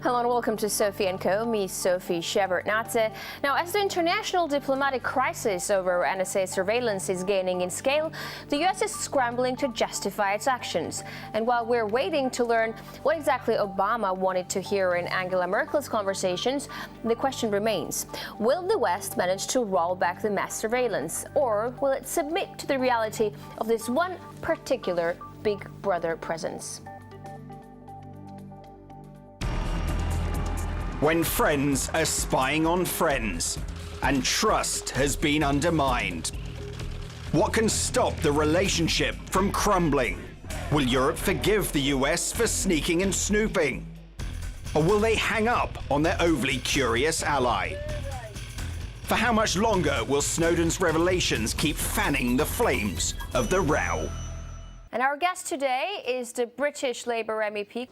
Hello and welcome to Sophie & Co. Me, Sophie Shevardnadze. Now, as the international diplomatic crisis over NSA surveillance is gaining in scale, the US is scrambling to justify its actions. And while we're waiting to learn what exactly Obama wanted to hear in Angela Merkel's conversations, the question remains, will the West manage to roll back the mass surveillance, or will it submit to the reality of this one particular Big Brother presence? When friends are spying on friends and trust has been undermined. What can stop the relationship from crumbling? Will Europe forgive the US for sneaking and snooping? Or will they hang up on their overly curious ally? For how much longer will Snowden's revelations keep fanning the flames of the row? And our guest today is the British Labour MEP.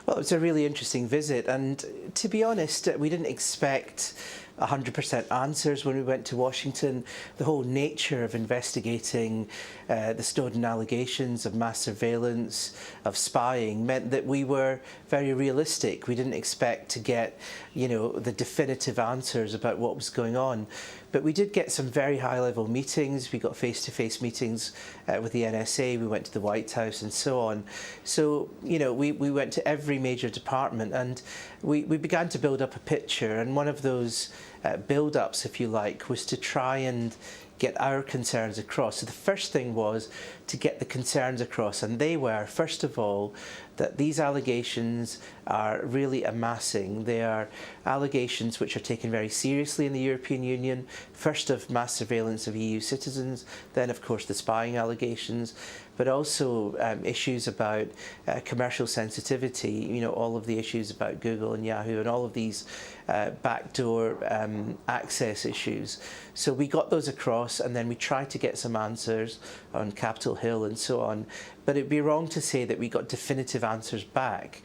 Well, it was a really interesting visit, and to be honest, we didn't expect 100% answers when we went to Washington. The whole nature of investigating the Snowden allegations of mass surveillance, of spying, meant that we were very realistic. We didn't expect to get, the definitive answers about what was going on. But we did get some very high-level meetings. We got face-to-face meetings with the NSA. We went to the White House and so on. So, we went to every major department, and we began to build up a picture. And one of those build-ups, if you like, was to try and get our concerns across. So the first thing was to get the concerns across, and they were, first of all, that these allegations are really amassing. They are allegations which are taken very seriously in the European Union, first of mass surveillance of EU citizens, then of course the spying allegations, but also issues about commercial sensitivity, all of the issues about Google and Yahoo and all of these backdoor access issues. So we got those across, and then we tried to get some answers on Capitol Hill and so on. But it'd be wrong to say that we got definitive answers back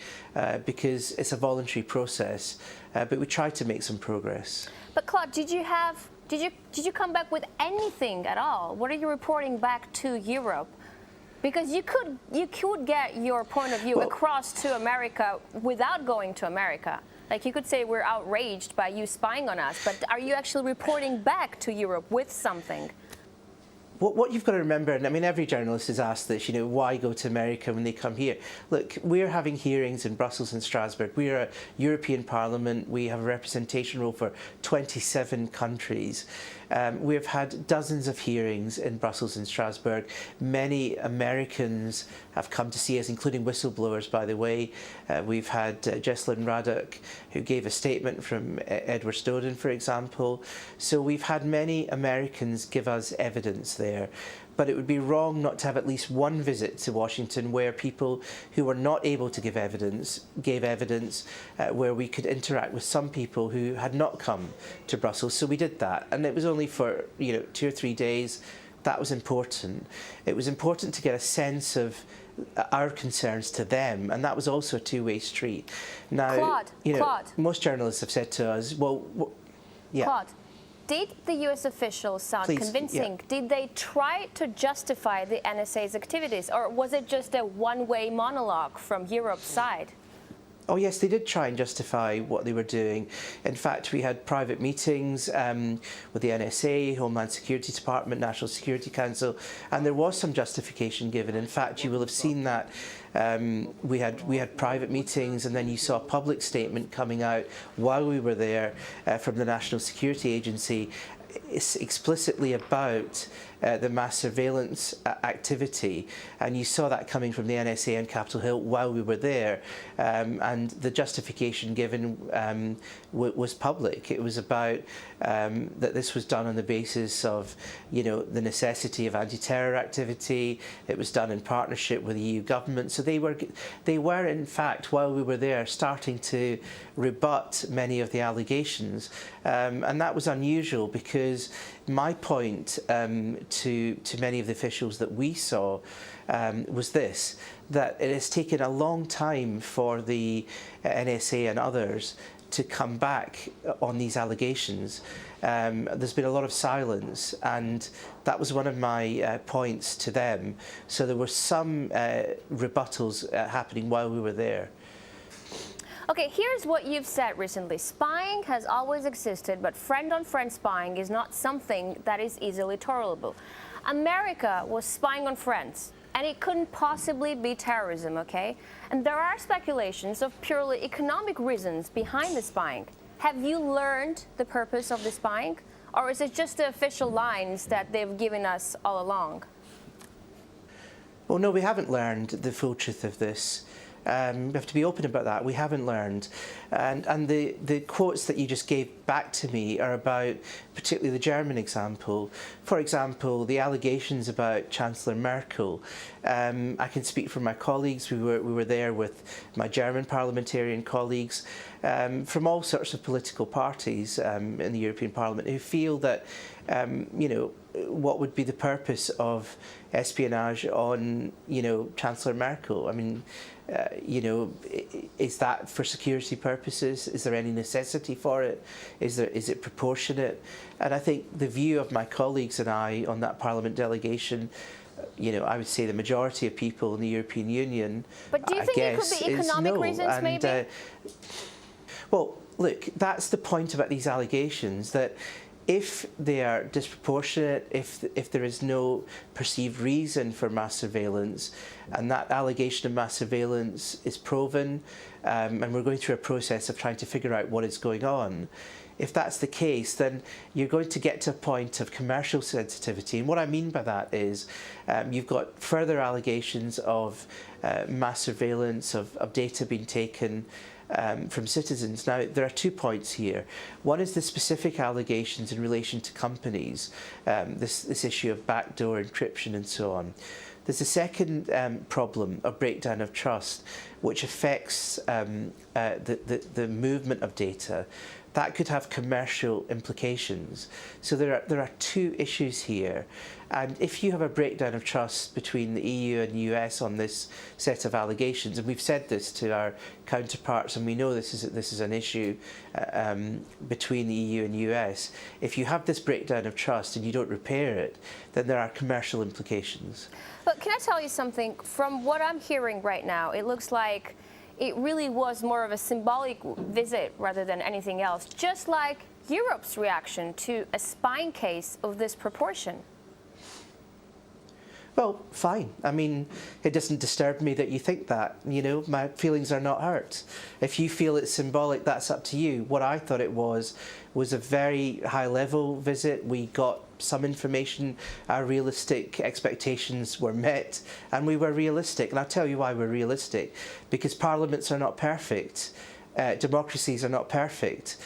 because it's a voluntary process. But we tried to make some progress. But Claude, did you come back with anything at all? What are you reporting back to Europe? Because you could get your point of view across to America without going to America. Like, you could say we're outraged by you spying on us, but are you actually reporting back to Europe with something? What you've got to remember, and I mean every journalist is asked this, why go to America when they come here? Look, we're having hearings in Brussels and Strasbourg. We're a European Parliament. We have a representation role for 27 countries. We have had dozens of hearings in Brussels and Strasbourg. Many Americans have come to see us, including whistleblowers, by the way. We've had Jesslyn Ruddock, who gave a statement from Edward Snowden, for example. So we've had many Americans give us evidence there. But it would be wrong not to have at least one visit to Washington where people who were not able to give evidence gave evidence, where we could interact with some people who had not come to Brussels. So we did that, and it was only for 2 or 3 days. That was important. It was important to get a sense of our concerns to them, and that was also a two-way street. Now, Claude, most journalists have said to us, yeah. Claude, did the US officials sound convincing? Yeah. Did they try to justify the NSA's activities, or was it just a one-way monologue from Europe's side? Oh yes, they did try and justify what they were doing. In fact, we had private meetings with the NSA, Homeland Security Department, National Security Council, and there was some justification given. In fact, you will have seen that we had private meetings, and then you saw a public statement coming out while we were there from the National Security Agency. It's explicitly about the mass surveillance activity, and you saw that coming from the NSA and Capitol Hill while we were there, and the justification given was public. It was about that this was done on the basis of the necessity of anti-terror activity. It was done in partnership with the EU government. So they were in fact, while we were there, starting to rebut many of the allegations, and that was unusual because my point to many of the officials that we saw was this, that it has taken a long time for the NSA and others to come back on these allegations. There's been a lot of silence, and that was one of my points to them. So there were some rebuttals happening while we were there. Okay, here's what you've said recently. Spying has always existed, but friend-on-friend spying is not something that is easily tolerable. America was spying on friends, and it couldn't possibly be terrorism, okay? And there are speculations of purely economic reasons behind the spying. Have you learned the purpose of the spying? Or is it just the official lines that they've given us all along? Well, no, we haven't learned the full truth of this. We have to be open about that. We haven't learned. And the quotes that you just gave back to me are about particularly the German example. For example, the allegations about Chancellor Merkel. I can speak for my colleagues. We were there with my German parliamentarian colleagues from all sorts of political parties in the European Parliament who feel that, you know, what would be the purpose of espionage on, you know, Chancellor Merkel? I mean, you know, is that for security purposes? Is there any necessity for it? Is it proportionate? And I think the view of my colleagues and I on that Parliament delegation, you know, I would say the majority of people in the European Union, but do you think it could be economic reasons, maybe? Well, look, that's the point about these allegations, that if they are disproportionate, if there is no perceived reason for mass surveillance, and that allegation of mass surveillance is proven, and we're going through a process of trying to figure out what is going on, if that's the case, then you're going to get to a point of commercial sensitivity. And what I mean by that is you've got further allegations of mass surveillance, of data being taken from citizens. Now, there are 2 points here. One is the specific allegations in relation to companies, this issue of backdoor encryption and so on. There's a second problem of breakdown of trust, which affects the movement of data. That could have commercial implications. So there are 2 issues here. And if you have a breakdown of trust between the EU and the US on this set of allegations, and we've said this to our counterparts, and we know this is an issue between the EU and US, if you have this breakdown of trust and you don't repair it, then there are commercial implications. But can I tell you something? From what I'm hearing right now, it looks like it really was more of a symbolic visit rather than anything else, just like Europe's reaction to a spying case of this proportion. Well, fine. I mean, it doesn't disturb me that you think that. You know, my feelings are not hurt. If you feel it's symbolic, that's up to you. What I thought it was a very high-level visit. We got some information, our realistic expectations were met, and we were realistic. And I'll tell you why we're realistic. Because parliaments are not perfect. Democracies are not perfect.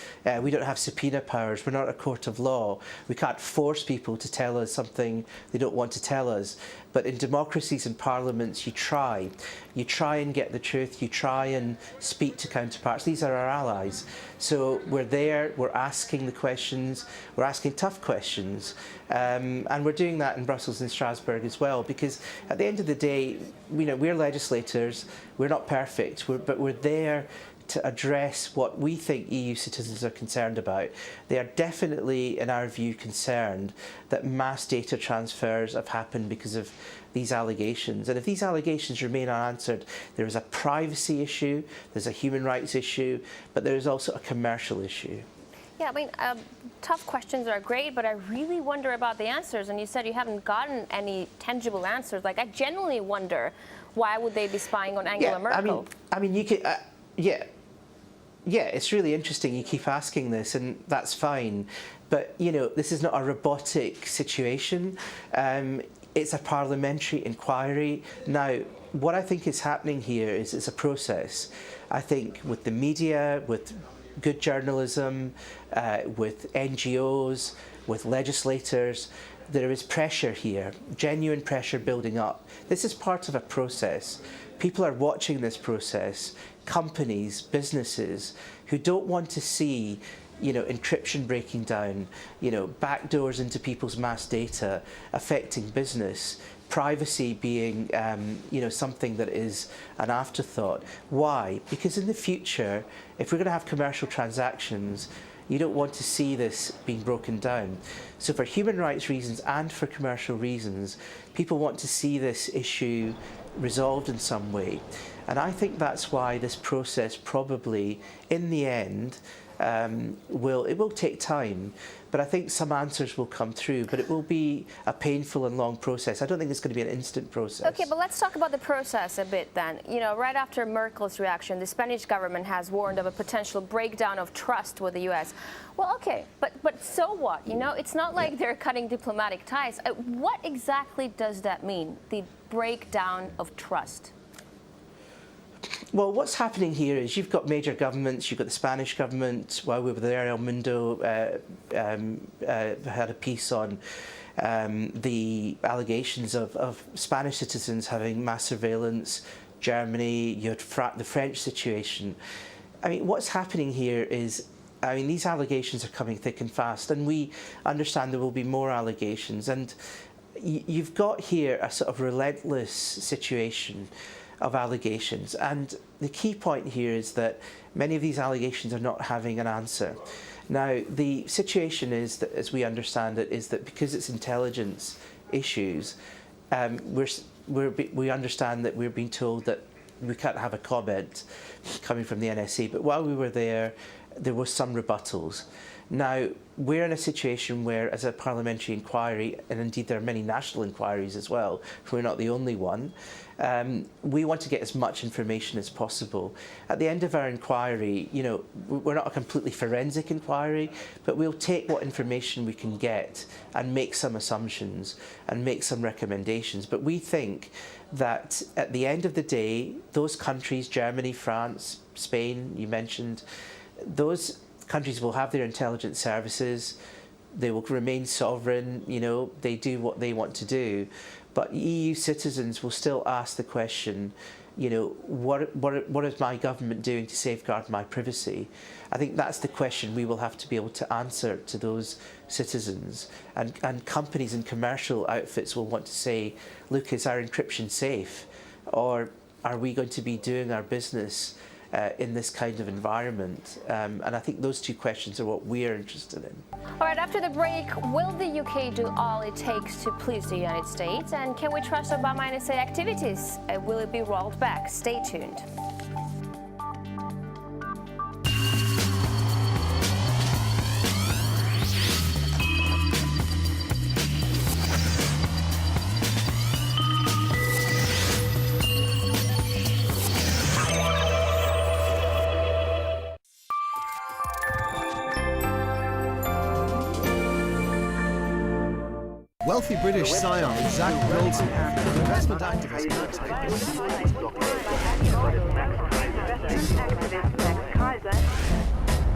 We don't have subpoena powers. We're not a court of law. We can't force people to tell us something they don't want to tell us. But in democracies and parliaments, you try. You try and get the truth. You try and speak to counterparts. These are our allies. So we're there. We're asking the questions. We're asking tough questions. And we're doing that in Brussels and Strasbourg as well. Because at the end of the day, you know, we're legislators. We're not perfect. But we're there to address what we think EU citizens are concerned about. They are definitely, in our view, concerned that mass data transfers have happened because of these allegations. And if these allegations remain unanswered, there is a privacy issue, there's a human rights issue, but there is also a commercial issue. Yeah, I mean, tough questions are great, but I really wonder about the answers. And you said you haven't gotten any tangible answers. Like, I genuinely wonder, why would they be spying on Angela Merkel? I mean, you could, yeah, it's really interesting. You keep asking this, and that's fine. But, you know, this is not a robotic situation. It's a parliamentary inquiry. Now, what I think is happening here is it's a process. I think with the media, with good journalism, with NGOs, with legislators, there is pressure here, genuine pressure building up. This is part of a process. People are watching this process, companies, businesses, who don't want to see, you know, encryption breaking down, you know, backdoors into people's mass data affecting business, privacy being, you know, something that is an afterthought. Why? Because in the future, if we're going to have commercial transactions, you don't want to see this being broken down. So for human rights reasons and for commercial reasons, people want to see this issue resolved in some way. And I think that's why this process probably, in the end, will take time, but I think some answers will come through, but it will be a painful and long process. I don't think it's going to be an instant process. Okay, but let's talk about the process a bit then. You know, right after Merkel's reaction, the Spanish government has warned of a potential breakdown of trust with the US. Well, okay, but so what? You know, it's not like they're cutting diplomatic ties. What exactly does that mean, the breakdown of trust? Well, what's happening here is you've got major governments. You've got the Spanish government. While we were there, El Mundo had a piece on the allegations of Spanish citizens having mass surveillance. Germany, you had the French situation. I mean, what's happening here is, I mean, these allegations are coming thick and fast, and we understand there will be more allegations. And you've got here a sort of relentless situation of allegations, and the key point here is that many of these allegations are not having an answer. Now, the situation is that, as we understand it, is that because it's intelligence issues, we understand that we're being told that we can't have a comment coming from the NSA, but while we were there was some rebuttals. Now, we're in a situation where, as a parliamentary inquiry, and indeed there are many national inquiries as well, we're not the only one, we want to get as much information as possible. At the end of our inquiry, you know, we're not a completely forensic inquiry, but we'll take what information we can get and make some assumptions and make some recommendations. But we think that at the end of the day, those countries, Germany, France, Spain, you mentioned, those countries will have their intelligence services, they will remain sovereign, you know, they do what they want to do. But EU citizens will still ask the question, you know, what is my government doing to safeguard my privacy? I think that's the question we will have to be able to answer to those citizens. And companies and commercial outfits will want to say, look, is our encryption safe? Or are we going to be doing our business in this kind of environment? And I think those two questions are what we're interested in. All right, after the break, will the UK do all it takes to please the United States? And can we trust Obama NSA activities? Will it be rolled back? Stay tuned. Wealthy British scion Zach Wilson, investment activist.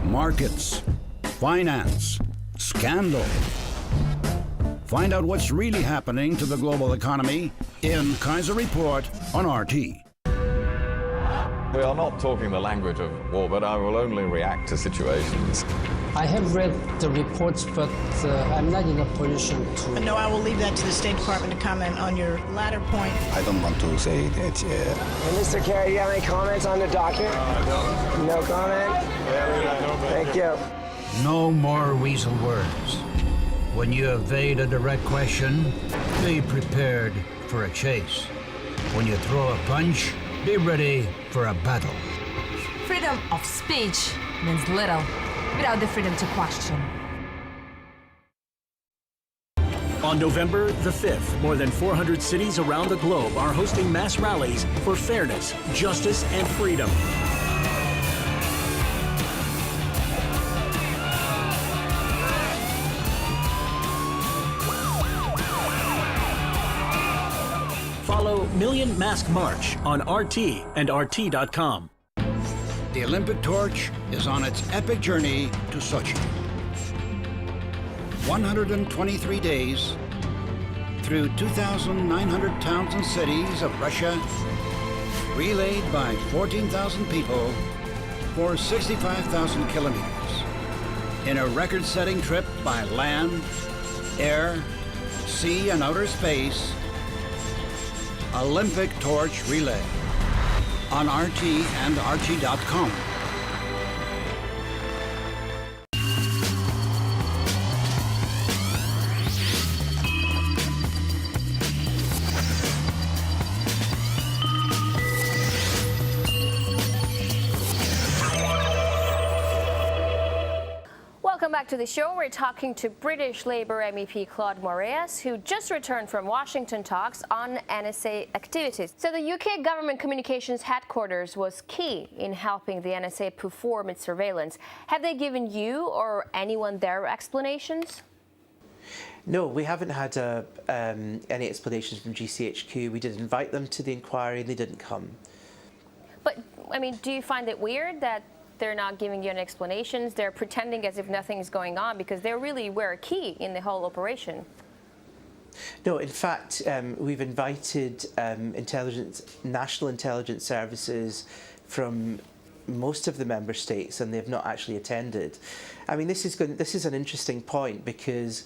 Markets, finance, scandal. Find out what's really happening to the global economy in Kaiser Report on RT. We are not talking the language of war, but I will only react to situations. I have read the reports, but I'm not in a position to... But no, I will leave that to the State Department to comment on your latter point. I don't want to say that. Mr. Kerry, do you have any comments on the document? No comment? Thank you. No more weasel words. When you evade a direct question, be prepared for a chase. When you throw a punch, be ready for a battle. Freedom of speech means little without the freedom to question. On November the 5th, more than 400 cities around the globe are hosting mass rallies for fairness, justice, and freedom. Follow Million Mask March on RT and RT.com. The Olympic torch is on its epic journey to Sochi. 123 days through 2,900 towns and cities of Russia, relayed by 14,000 people for 65,000 kilometers in a record-setting trip by land, air, sea, and outer space. Olympic Torch Relay on RT and RT.com. back to the show. We're talking to British Labour MEP Claude Moraes, who just returned from Washington talks on NSA activities. So the UK government communications headquarters was key in helping the NSA perform its surveillance. Have they given you or anyone their explanations? No, we haven't had any explanations from GCHQ. We did invite them to the inquiry and they didn't come. But, I mean, do you find it weird that they're not giving you any explanations? They're pretending as if nothing's going on because they really were a key in the whole operation. No, in fact, we've invited national intelligence services from most of the member states, and they've not actually attended. I mean, this is an interesting point because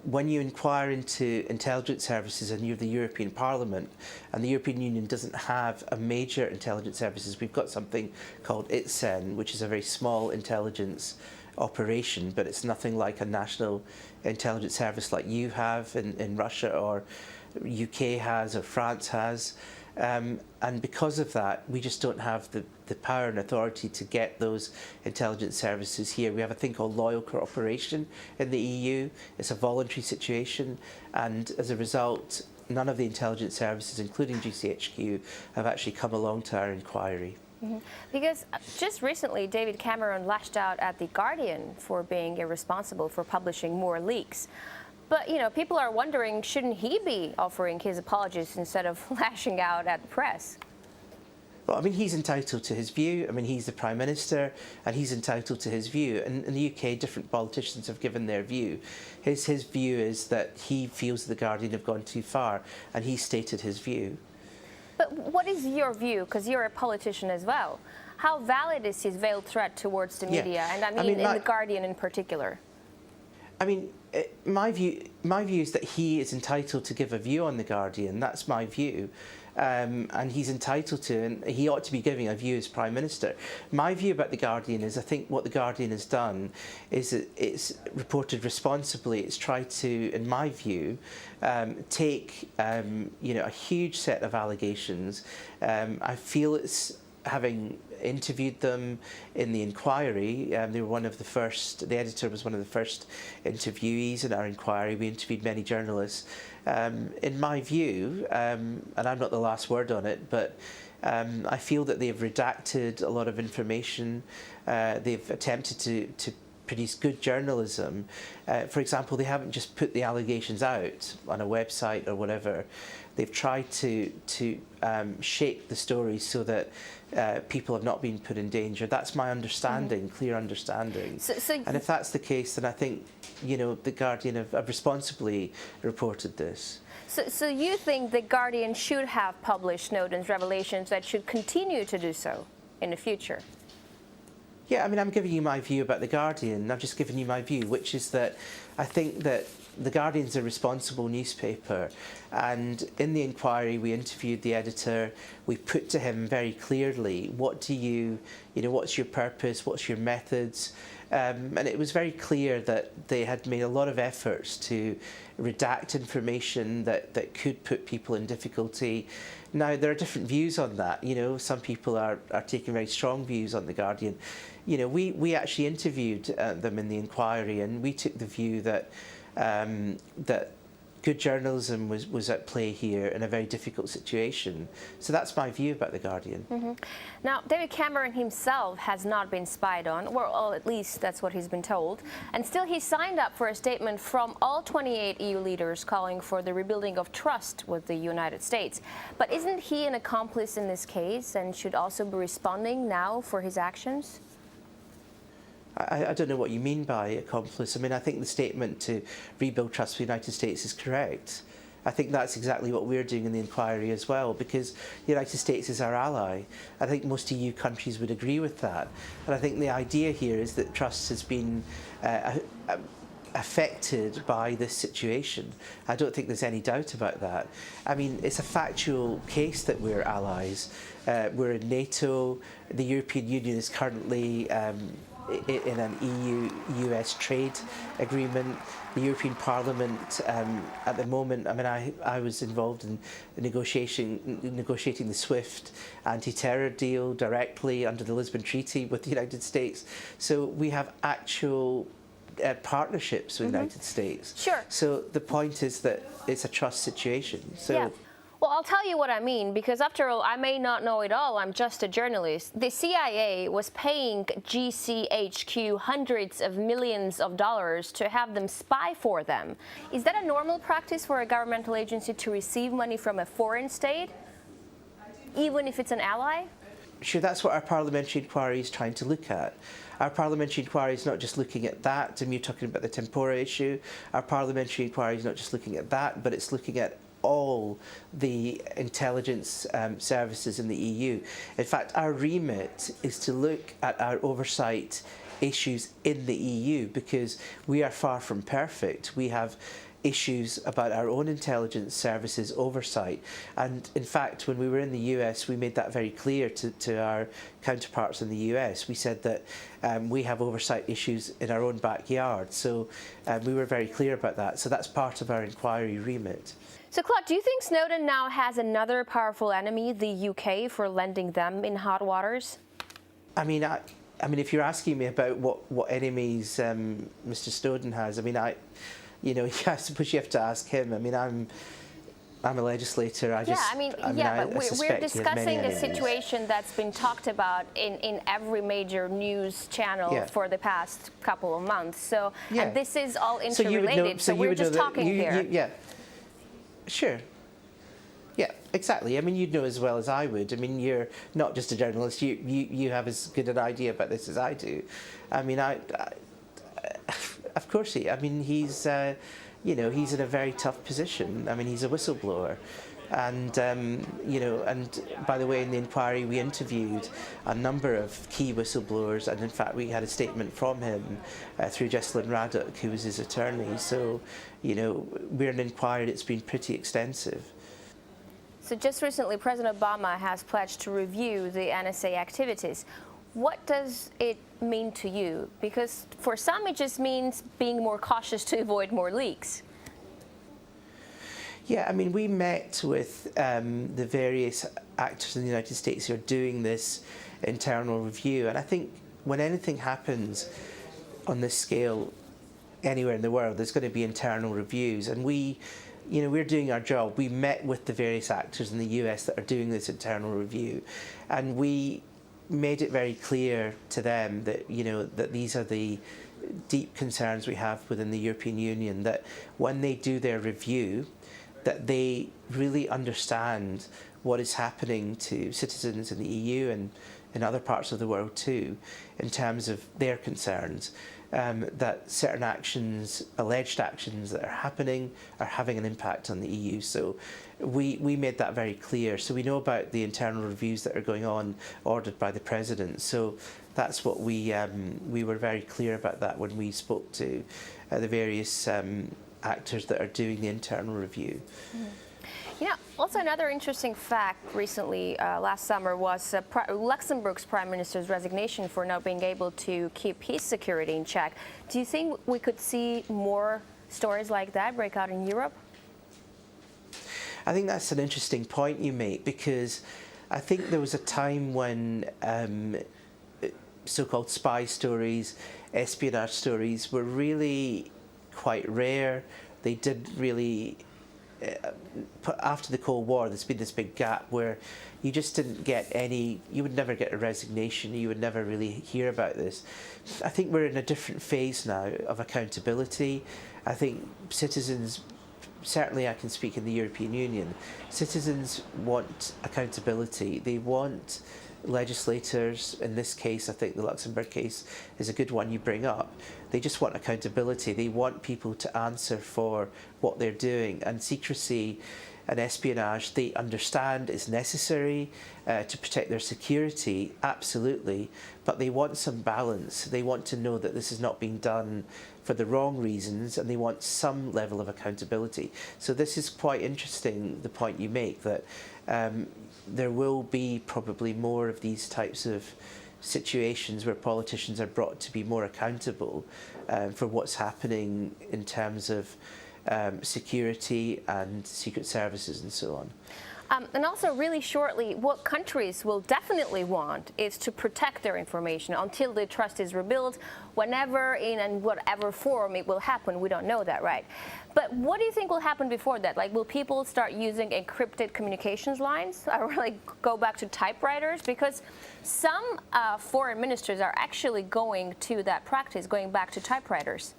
when you inquire into intelligence services and you're the European Parliament, and the European Union doesn't have a major intelligence services, we've got something called ITSEN, which is a very small intelligence operation, but it's nothing like a national intelligence service like you have in Russia or UK has or France has. And because of that, we just don't have the power and authority to get those intelligence services here. We have a thing called loyal cooperation in the EU. It's a voluntary situation, and as a result, none of the intelligence services, including GCHQ, have actually come along to our inquiry. Mm-hmm. Because just recently, David Cameron lashed out at The Guardian for being irresponsible for publishing more leaks. But, you know, people are wondering, shouldn't he be offering his apologies instead of lashing out at the press? Well, I mean, he's entitled to his view. I mean, he's the Prime Minister and he's entitled to his view. And in the UK, different politicians have given their view. His view is that he feels The Guardian have gone too far, and he stated his view. But what is your view? Because you're a politician as well. How valid is his veiled threat towards the media? And I mean in The Guardian in particular. I mean, my view is that he is entitled to give a view on The Guardian. That's my view. And he's entitled to, and he ought to be giving a view as Prime Minister. My view about The Guardian is I think what The Guardian has done is that it's reported responsibly. It's tried to, in my view, take you know, a huge set of allegations. I feel it's, having interviewed them in the inquiry, they were one of the first, the editor was one of the first interviewees in our inquiry. We interviewed many journalists. In my view, and I'm not the last word on it, but I feel that they've redacted a lot of information. They've attempted to produce good journalism. For example, they haven't just put the allegations out on a website or whatever. They've tried to shape the story so that people have not been put in danger. That's my understanding, clear understanding. And if that's the case, then I think, you know, The Guardian have responsibly reported this. So you think The Guardian should have published Snowden's revelations, that should continue to do so in the future? Yeah, I mean, I'm giving you my view about The Guardian. I've just given you my view, which is that I think that The Guardian's a responsible newspaper, and in the inquiry we interviewed the editor. We put to him very clearly, what do you know, what's your purpose, what's your methods? And it was very clear that they had made a lot of efforts to redact information that could put people in difficulty. Now, there are different views on that. You know, some people are taking very strong views on The Guardian. You know, we actually interviewed them in the inquiry, and we took the view that that good journalism was at play here in a very difficult situation. So that's my view about The Guardian. Now, David Cameron himself has not been spied on, or at least that's what he's been told, and still he signed up for a statement from all 28 EU leaders calling for the rebuilding of trust with the United States. But isn't he an accomplice in this case and should also be responding now for his actions? I don't know what you mean by accomplice. I mean, I think the statement to rebuild trust with the United States is correct. I think that's exactly what we're doing in the inquiry as well, because the United States is our ally. I think most EU countries would agree with that. And I think the idea here is that trust has been affected by this situation. I don't think there's any doubt about that. I mean, it's a factual case that we're allies. We're in NATO. The European Union is currently in an EU-US trade agreement. The European Parliament, at the moment, I mean, I was involved in negotiating the SWIFT anti-terror deal directly under the Lisbon Treaty with the United States. So we have actual partnerships with the United States. Sure. So the point is that it's a trust situation. So. Yeah. Well, I'll tell you what I mean, because after all, I may not know it all. I'm just a journalist. The CIA was paying GCHQ hundreds of millions of dollars to have them spy for them. Is that a normal practice for a governmental agency to receive money from a foreign state, even if it's an ally? Sure, that's what our parliamentary inquiry is trying to look at. Our parliamentary inquiry is not just looking at that, and you're talking about the tempora issue. Our parliamentary inquiry is not just looking at that, but it's looking at all the intelligence services in the EU. In fact, our remit is to look at our oversight issues in the EU, because we are far from perfect. We have issues about our own intelligence services oversight. And in fact, when we were in the US, we made that very clear to our counterparts in the US. We said that we have oversight issues in our own backyard. So we were very clear about that. So that's part of our inquiry remit. So, Claude, do you think Snowden now has another powerful enemy, the UK, for landing them in hot waters? I mean, if you're asking me about what enemies Mr. Snowden has, I mean, I suppose you have to ask him. I mean, I'm a legislator. But we're discussing a situation that's been talked about in every major news channel for the past couple of months. So, and this is all interrelated. So we're just talking here. Yeah. Sure. Yeah, exactly. I mean, you'd know as well as I would. I mean, you're not just a journalist. You have as good an idea about this as I do. I mean, of course I mean, he's in a very tough position. I mean, he's a whistleblower. And, and by the way, in the inquiry, we interviewed a number of key whistleblowers. And in fact, we had a statement from him through Jesselyn Raddock, who was his attorney. So, we're an inquiry that's been pretty extensive. So just recently, President Obama has pledged to review the NSA activities. What does it mean to you? Because for some, it just means being more cautious to avoid more leaks. Yeah, I mean, we met with the various actors in the United States who are doing this internal review. And I think when anything happens on this scale anywhere in the world, there's going to be internal reviews. And we're doing our job. We met with the various actors in the US that are doing this internal review. And we made it very clear to them that, that these are the deep concerns we have within the European Union, that when they do their review, that they really understand what is happening to citizens in the EU and in other parts of the world too, in terms of their concerns, that certain actions, alleged actions that are happening, are having an impact on the EU. So we made that very clear. So we know about the internal reviews that are going on, ordered by the President. So that's what we were very clear about that when we spoke to the various actors that are doing the internal review. Also another interesting fact recently, last summer, was Luxembourg's Prime Minister's resignation for not being able to keep his security in check. Do you think we could see more stories like that break out in Europe? I think that's an interesting point you make, because I think there was a time when so-called spy stories, espionage stories were really quite rare. They didn't really, after the Cold War, there's been this big gap where you just didn't get any, you would never get a resignation, you would never really hear about this. I think we're in a different phase now of accountability. I think citizens, certainly I can speak in the European Union, citizens want accountability. They want legislators, in this case, I think the Luxembourg case is a good one you bring up. They just want accountability. They want people to answer for what they're doing. And secrecy and espionage, they understand is necessary to protect their security, absolutely, but they want some balance. They want to know that this is not being done for the wrong reasons, and they want some level of accountability. So this is quite interesting, the point you make, that there will be probably more of these types of situations where politicians are brought to be more accountable for what's happening in terms of security and secret services and so on. And also, really shortly, what countries will definitely want is to protect their information until the trust is rebuilt, whenever, in and whatever form it will happen. We don't know that, right? But what do you think will happen before that? Like, will people start using encrypted communications lines, or like go back to typewriters? Because some foreign ministers are actually going to that practice, going back to typewriters.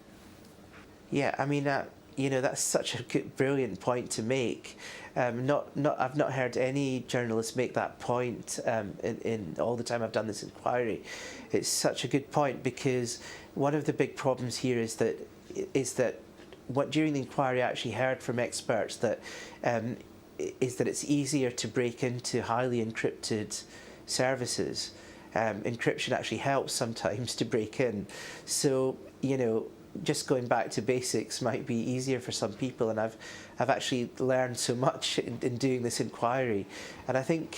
Yeah, I mean, you know, that's such a good, brilliant point to make. I've not heard any journalist make that point in all the time I've done this inquiry. It's such a good point, because one of the big problems here is that what during the inquiry I actually heard from experts that is that it's easier to break into highly encrypted services. Encryption actually helps sometimes to break in. So, you know, just going back to basics might be easier for some people, and I've actually learned so much in doing this inquiry. And I think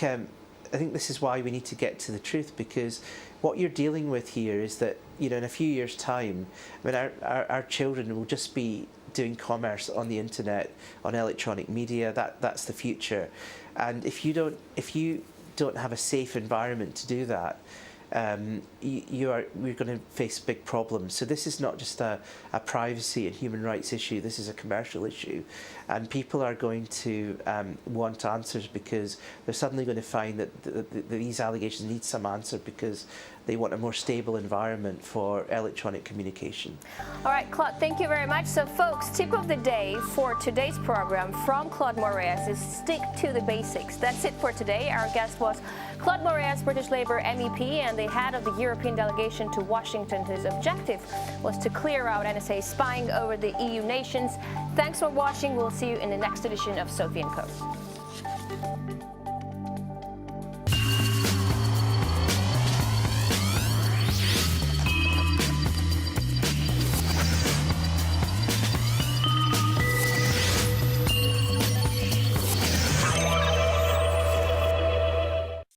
this is why we need to get to the truth, because what you're dealing with here is that, you know, in a few years' time, I mean, our children will just be doing commerce on the internet, on electronic media. That's the future. And if you don't have a safe environment to do that, we're going to face big problems. So this is not just a privacy and human rights issue, this is a commercial issue. And people are going to want answers, because they're suddenly going to find that these allegations need some answer, because they want a more stable environment for electronic communication. All right, Claude, thank you very much. So folks, tip of the day for today's program from Claude Moraes is stick to the basics. That's it for today. Our guest was Claude Moraes, British Labour MEP and the head of the European delegation to Washington. His objective was to clear out NSA spying over the EU nations. Thanks for watching. We'll see you in the next edition of Sophie & Co.